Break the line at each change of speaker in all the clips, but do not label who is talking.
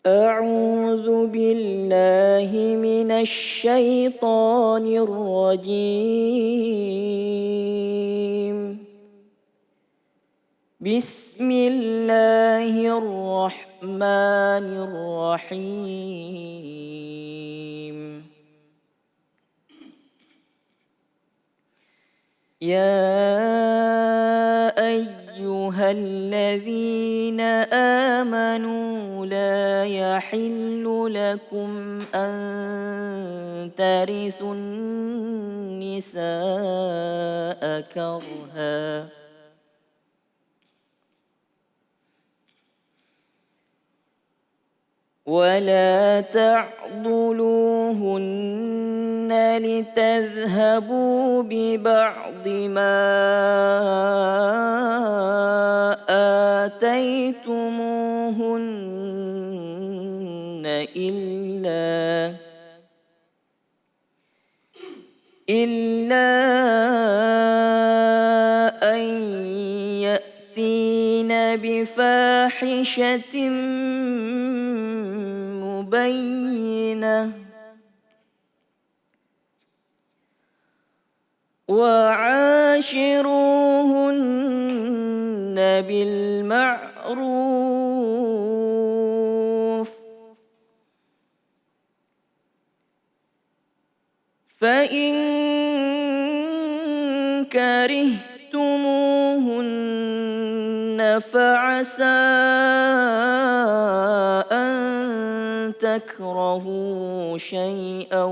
أعوذ بالله من الشيطان الرجيم. بسم الله الرحمن الرحيم. يا أيها الذين آمنوا لا يحل لكم أن ترثوا النساء كرها ولا تعضلوهن لتذهبوا ببعض ما آتيتموهن إلا أن يأتين بفاحشة مبينة وعاشروهن بالمعروف فإن كرهتموهن فعسى أن تكرهوا شيئا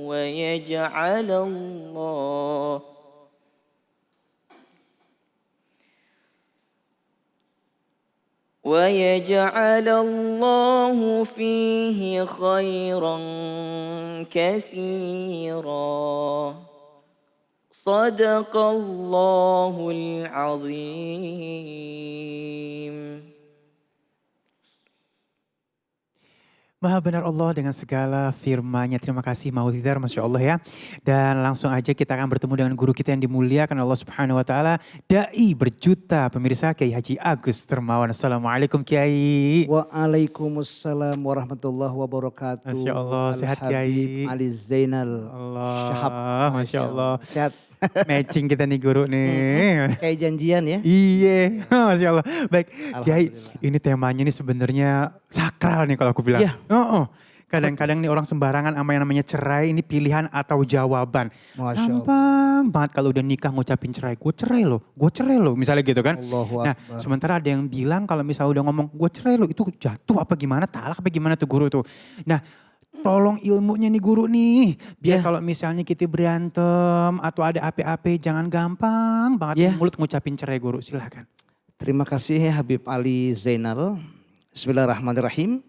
ويجعل الله فيه خيرا كثيرا. صدق الله العظيم.
Maha benar Allah dengan segala firman-Nya. Terima kasih Maulidar, Masya Allah ya. Dan langsung aja kita akan bertemu dengan guru kita yang dimuliakan Allah Subhanahu Wa Taala. Dai berjuta pemirsa, Kiai Haji Agus Termawan. Assalamualaikum Kiai.
Waalaikumsalam warahmatullahi wabarakatuh.
Masya Allah, sehat Kiai.
Ali Zainal Shahab.
Masya Allah.
Sehat.
Matching kita nih guru nih.
Kayak janjian ya.
Iya, Masya Allah. Baik, Kiai, ini temanya nih sebenarnya sakral nih kalau aku bilang.
Ya.
Kadang-kadang nih orang sembarangan sama yang namanya cerai ini pilihan atau jawaban.
Masya Allah.
Gampang banget kalau udah nikah ngucapin cerai. Gue cerai loh, misalnya gitu kan. Nah, sementara ada yang bilang kalau misalnya udah ngomong gue cerai loh, itu jatuh apa gimana, talak apa gimana tuh guru tuh. Nah, tolong ilmunya nih guru nih. Biar kalau misalnya kita berantem atau ada ape-ape jangan gampang banget mulut ngucapin cerai guru. Silahkan.
Terima kasih Habib Ali Zainal. Bismillahirrahmanirrahim.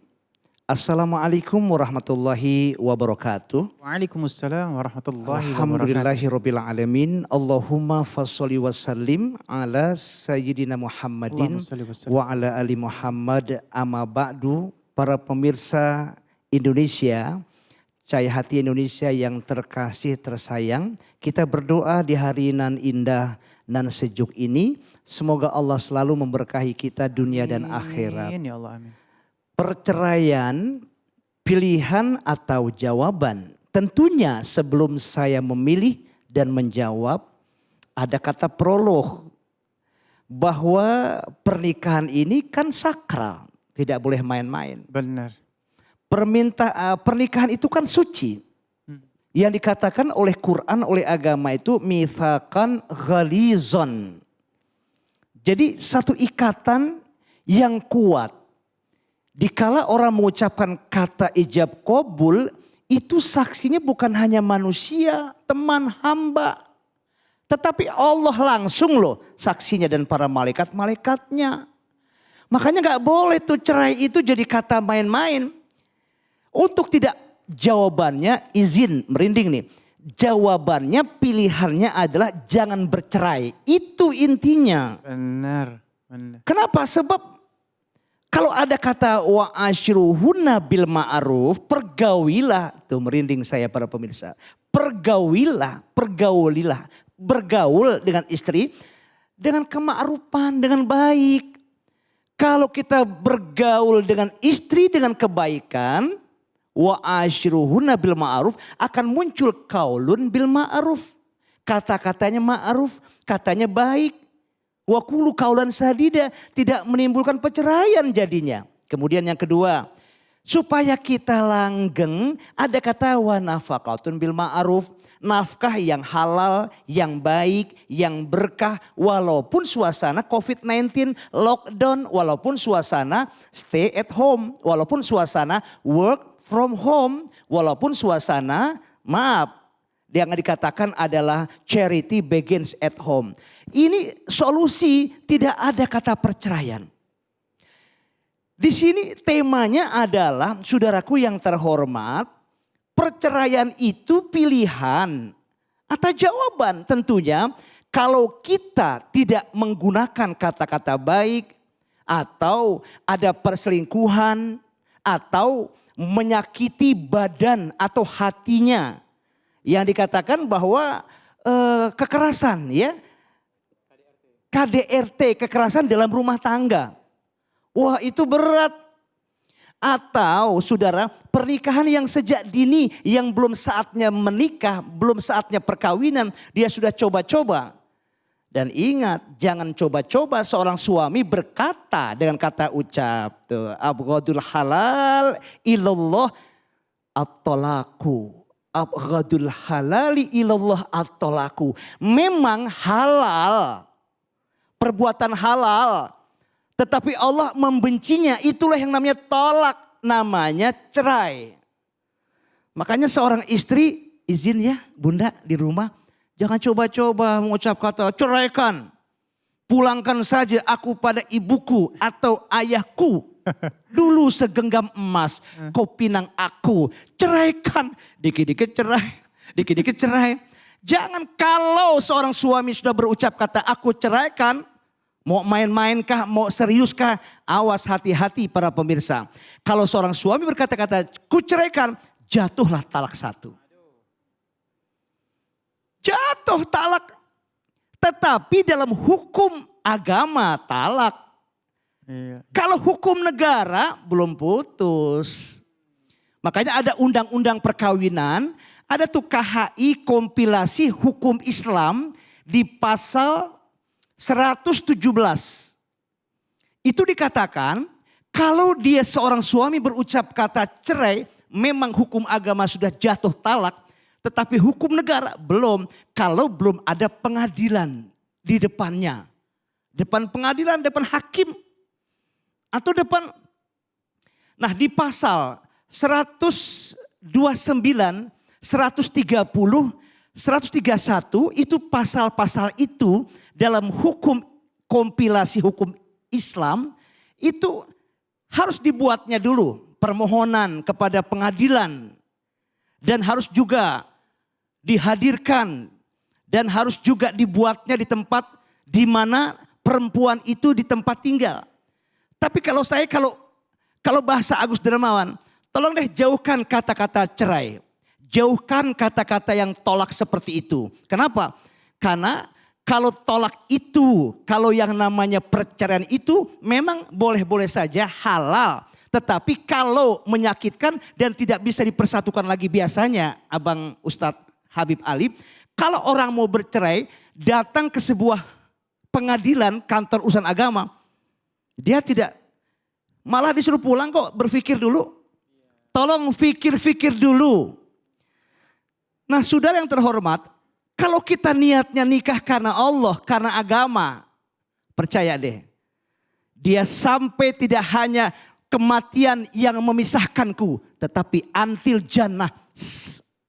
Assalamualaikum warahmatullahi wabarakatuh.
Waalaikumsalam warahmatullahi wabarakatuh.
Alhamdulillahirabbil alamin. Allahumma fasholli wa sallim ala sayyidina Muhammadin wa ala ali Muhammad. Amma ba'du. Para pemirsa Indonesia, Cahaya Hati Indonesia yang terkasih tersayang, kita berdoa di hari nan indah nan sejuk ini, semoga Allah selalu memberkahi kita dunia dan akhirat.
Amin ya Allah, amin.
Perceraian, pilihan atau jawaban? Tentunya sebelum saya memilih dan menjawab, ada kata prolog bahwa pernikahan ini kan sakral, tidak boleh main-main.
Benar.
Pernikahan itu kan suci. Yang dikatakan oleh Quran, oleh agama itu mitsaqan ghalizon. Jadi satu ikatan yang kuat. Dikala orang mengucapkan kata ijab qabul, itu saksinya bukan hanya manusia, teman, hamba. Tetapi Allah langsung loh saksinya dan para malaikat-malaikatnya. Makanya gak boleh tuh cerai itu jadi kata main-main. Untuk tidak jawabannya, izin merinding nih. Jawabannya, pilihannya adalah jangan bercerai. Itu intinya.
Benar.
Kenapa? Sebab kalau ada kata wa ashruhunna bil ma'ruf, pergaulilah. Tuh merinding saya para pemirsa. Pergaulilah. Bergaul dengan istri dengan kema'rufan, dengan baik. Kalau kita bergaul dengan istri dengan kebaikan, wa ashiruhunna bil ma'ruf, akan muncul qaulun bil ma'ruf. Kata-katanya ma'ruf, katanya baik. Wa qulu qaulan sadida, tidak menimbulkan perceraian jadinya. Kemudian yang kedua, supaya kita langgeng, ada kata wa nafaqatun bil ma'ruf, nafkah yang halal, yang baik, yang berkah, walaupun suasana COVID-19 lockdown, walaupun suasana stay at home, walaupun suasana work from home, walaupun suasana maaf, yang dikatakan adalah charity begins at home. Ini solusi, tidak ada kata perceraian. Di sini temanya adalah, saudaraku yang terhormat, perceraian itu pilihan atau jawaban. Tentunya kalau kita tidak menggunakan kata-kata baik, atau ada perselingkuhan, atau menyakiti badan atau hatinya, yang dikatakan bahwa kekerasan, ya, KDRT, kekerasan dalam rumah tangga. Wah, itu berat. Atau saudara, pernikahan yang sejak dini, yang belum saatnya menikah, belum saatnya perkawinan, dia sudah coba-coba. Dan ingat, jangan coba-coba seorang suami berkata dengan kata ucap, abghadul halal ilallah at-talaku. Abghadul halali ilallah at-talaku. Memang halal, perbuatan halal, tetapi Allah membencinya, itulah yang namanya tolak, namanya cerai. Makanya seorang istri, izin ya bunda di rumah, jangan coba-coba mengucap kata ceraikan. Pulangkan saja aku pada ibuku atau ayahku. Dulu segenggam emas, kau pinang aku. Ceraikan, dikit-dikit cerai, dikit-dikit cerai. Jangan kalau seorang suami sudah berucap kata aku ceraikan, mau main-mainkah, mau seriuskah, awas hati-hati para pemirsa. Kalau seorang suami berkata-kata kuceraikan, jatuhlah talak satu. Jatuh talak. Tetapi dalam hukum agama talak. Iya. Kalau hukum negara belum putus. Makanya ada undang-undang perkawinan, ada tuh KHI kompilasi hukum Islam di pasal 117. Itu dikatakan kalau dia seorang suami berucap kata cerai, memang hukum agama sudah jatuh talak, tetapi hukum negara belum, kalau belum ada pengadilan di depannya. Depan pengadilan, depan hakim, atau depan. Nah, di pasal 129, 130, 131 itu pasal-pasal itu dalam hukum kompilasi hukum Islam itu harus dibuatnya dulu permohonan kepada pengadilan dan harus juga dihadirkan dan harus juga dibuatnya di tempat di mana perempuan itu di tempat tinggal. Tapi kalau bahasa Agus Dermawan, tolong deh jauhkan kata-kata cerai. Jauhkan kata-kata yang tolak seperti itu. Kenapa? Karena kalau tolak itu, kalau yang namanya perceraian itu memang boleh-boleh saja halal. Tetapi kalau menyakitkan dan tidak bisa dipersatukan lagi biasanya, Abang Ustadz Habib Ali, kalau orang mau bercerai datang ke sebuah pengadilan kantor urusan agama, dia tidak, malah disuruh pulang kok, berpikir dulu. Tolong pikir-pikir dulu. Nah, saudara yang terhormat, kalau kita niatnya nikah karena Allah, karena agama, percaya deh, dia sampai tidak hanya kematian yang memisahkanku, tetapi antil jannah.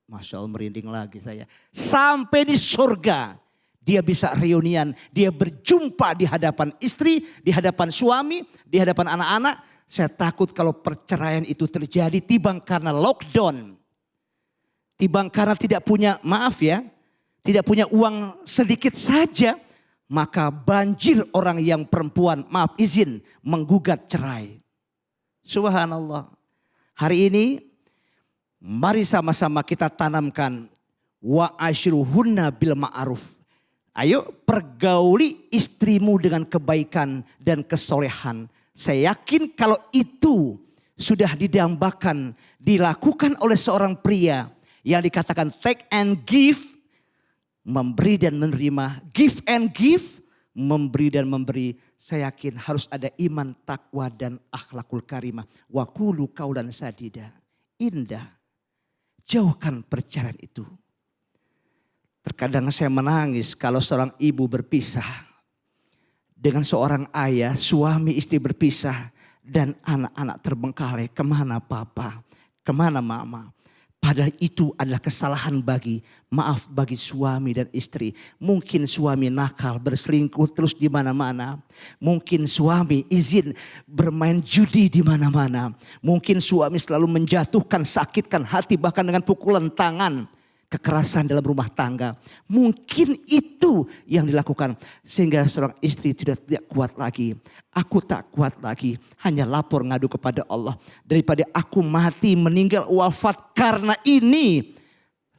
Masya Allah, merinding lagi saya. Sampai di surga, dia bisa reunian, dia berjumpa di hadapan istri, di hadapan suami, di hadapan anak-anak. Saya takut kalau perceraian itu terjadi timbang karena lockdown. Timbang karena tidak punya, maaf ya, tidak punya uang sedikit saja, maka banjir orang yang perempuan, maaf izin, menggugat cerai. Subhanallah. Hari ini mari sama-sama kita tanamkan wa ashiruhunna bil ma'ruf. Ayo pergauli istrimu dengan kebaikan dan kesolehan. Saya yakin kalau itu sudah didambakan, dilakukan oleh seorang pria yang dikatakan take and give, memberi dan menerima, give and give, memberi dan memberi. Saya yakin harus ada iman, takwa dan akhlakul karimah. Wa qulu qaulan sadida. Indah. Jauhkan perceraian itu. Terkadang saya menangis kalau seorang ibu berpisah dengan seorang ayah, suami istri berpisah dan anak-anak terbengkalai, kemana papa, kemana mama. Padahal itu adalah kesalahan bagi suami dan istri. Mungkin suami nakal, berselingkuh terus di mana-mana. Mungkin suami izin bermain judi di mana-mana. Mungkin suami selalu menjatuhkan, sakitkan hati bahkan dengan pukulan tangan. Kekerasan dalam rumah tangga. Mungkin itu yang dilakukan. Sehingga seorang istri tidak kuat lagi. Aku tak kuat lagi. Hanya lapor ngadu kepada Allah. Daripada aku mati meninggal wafat karena ini.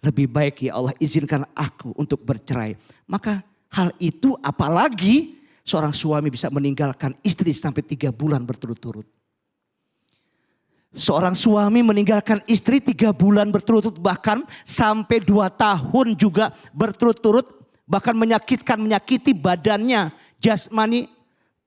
Lebih baik ya Allah izinkan aku untuk bercerai. Maka hal itu apalagi seorang suami bisa meninggalkan istri sampai 3 bulan berturut-turut. Seorang suami meninggalkan istri 3 bulan berturut-turut bahkan sampai 2 tahun juga berturut-turut. Bahkan menyakiti badannya, jasmani,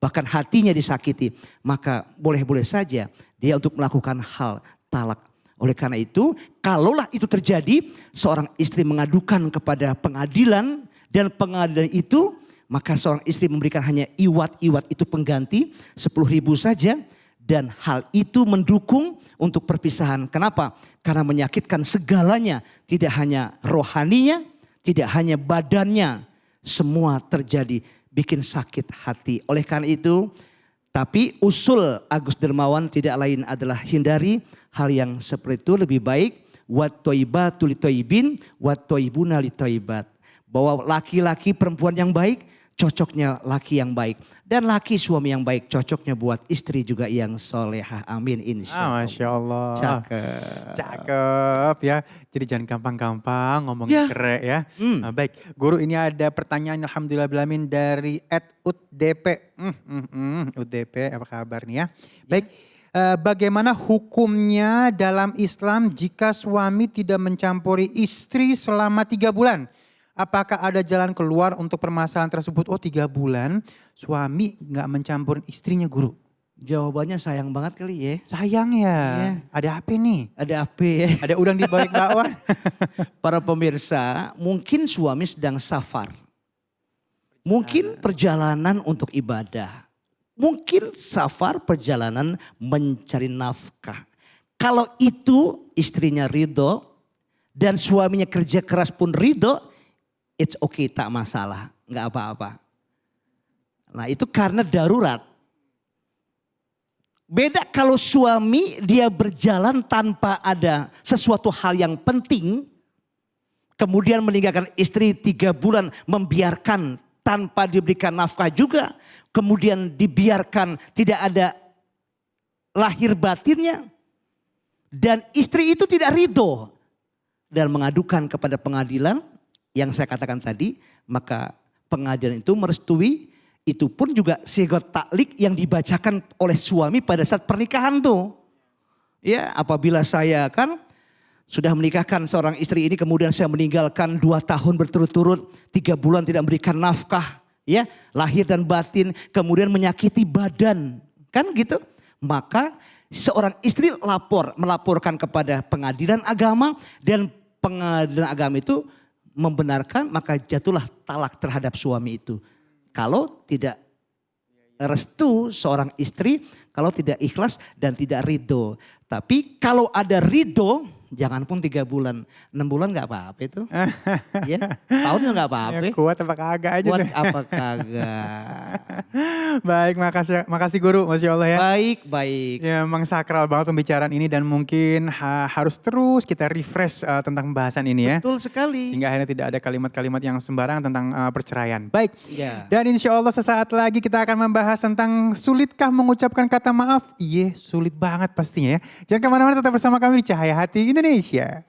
bahkan hatinya disakiti. Maka boleh-boleh saja dia untuk melakukan hal talak. Oleh karena itu kalaulah itu terjadi seorang istri mengadukan kepada pengadilan. Dan pengadilan itu maka seorang istri memberikan hanya iwat itu pengganti 10.000 saja. Dan hal itu mendukung untuk perpisahan. Kenapa? Karena menyakitkan segalanya. Tidak hanya rohaninya, tidak hanya badannya. Semua terjadi bikin sakit hati. Oleh karena itu, tapi usul Agus Dermawan tidak lain adalah hindari hal yang seperti itu. Lebih baik wat toibatu li toibin, wat toibuna li toibat. Bahwa laki-laki perempuan yang baik, cocoknya laki yang baik. Dan laki suami yang baik cocoknya buat istri juga yang solehah. Amin insya Allah.
Masya Allah.
Cakep.
Cakep ya. Jadi jangan gampang-gampang ngomongin cerai ya. Nah, baik, guru ini ada pertanyaan alhamdulillah dari @udp. UDP apa kabar nih ya. Baik, bagaimana hukumnya dalam Islam jika suami tidak mencampuri istri selama 3 bulan? Apakah ada jalan keluar untuk permasalahan tersebut? Oh 3 bulan suami gak mencampurin istrinya guru.
Jawabannya sayang banget kali ya.
Sayang ya.
Iya.
Ada apa nih?
Ada apa ya?
Ada udang di balik bakwan.
Para pemirsa, mungkin suami sedang safar. Mungkin perjalanan untuk ibadah. Mungkin safar perjalanan mencari nafkah. Kalau itu istrinya ridho dan suaminya kerja keras pun ridho, it's okay, tak masalah, nggak apa-apa. Nah itu karena darurat. Beda kalau suami dia berjalan tanpa ada sesuatu hal yang penting. Kemudian meninggalkan istri 3 bulan membiarkan tanpa diberikan nafkah juga. Kemudian dibiarkan tidak ada lahir batinnya. Dan istri itu tidak ridho. Dan mengadukan kepada pengadilan. Yang saya katakan tadi, maka pengadilan itu merestui, itu pun juga sigot taklik yang dibacakan oleh suami pada saat pernikahan tuh. Ya, apabila saya kan sudah menikahkan seorang istri ini, kemudian saya meninggalkan 2 tahun berturut-turut, 3 bulan tidak memberikan nafkah, ya, lahir dan batin, kemudian menyakiti badan, kan gitu. Maka seorang istri melaporkan kepada pengadilan agama dan pengadilan agama itu membenarkan, maka jatuhlah talak terhadap suami itu. Kalau tidak restu seorang istri, kalau tidak ikhlas dan tidak ridho. Tapi kalau ada ridho, jangan pun 3 bulan. 6 bulan gak apa-apa itu. Ya, tahun gak apa-apa.
Ya, kuat apa kagak aja.
Kuat apa kagak.
Baik, makasih guru, Masya Allah ya.
Baik.
Ya memang sakral banget pembicaraan ini dan mungkin harus terus kita refresh tentang pembahasan ini ya.
Betul sekali.
Sehingga akhirnya tidak ada kalimat-kalimat yang sembarangan tentang perceraian. Baik,
Ya.
dan insya Allah sesaat lagi kita akan membahas tentang sulitkah mengucapkan kata maaf? Iya, sulit banget pastinya ya. Jangan kemana-mana, tetap bersama kami di Cahaya Hati Indonesia.